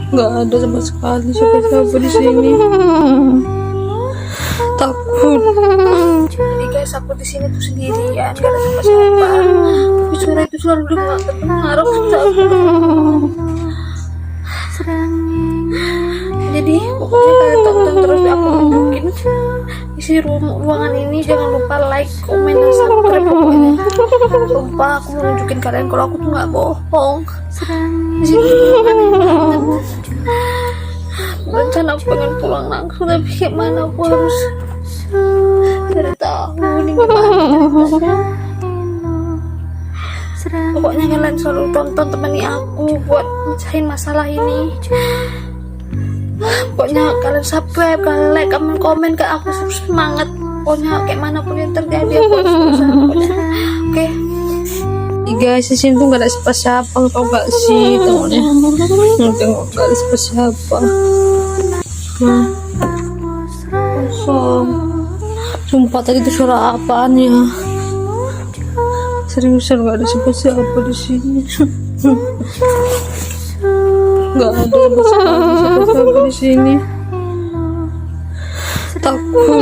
Nggak ada sama sekali siapa-siapa di sini. Takut. Jadi guys, aku di sini tuh sendirian, gak ada siapa-siapa. Tapi suara itu selalu dengar aku takut. Jadi pokoknya kalian tonton terus aku tunjukin isi ruangan ini. Jangan lupa like, komen, dan subscribe. Pokoknya sumpah aku mau nunjukin kalian kalau aku tuh nggak bohong. Di sini rencana aku pengen pulang langsung, tapi gimana aku harus cari tahu ini gimana. Pokoknya kalian selalu tonton, temani aku buat mecahin masalah ini. Pokoknya kalian subscribe, kalian like, kalian komen ke aku, semangat. Pokoknya kayak mana pun yang terjadi aku harus berusaha. Pokoknya oke. Guys, di sini tuh gak ada siapa-siapa, tau gak sih? Tengoknya, tengok gak ada siapa-siapa. Nah, kosong. Sumpah tadi tuh suara apaan ya? Seriusan gak ada siapa-siapa di sini. Gak ada siapa-siapa di sini. Takut.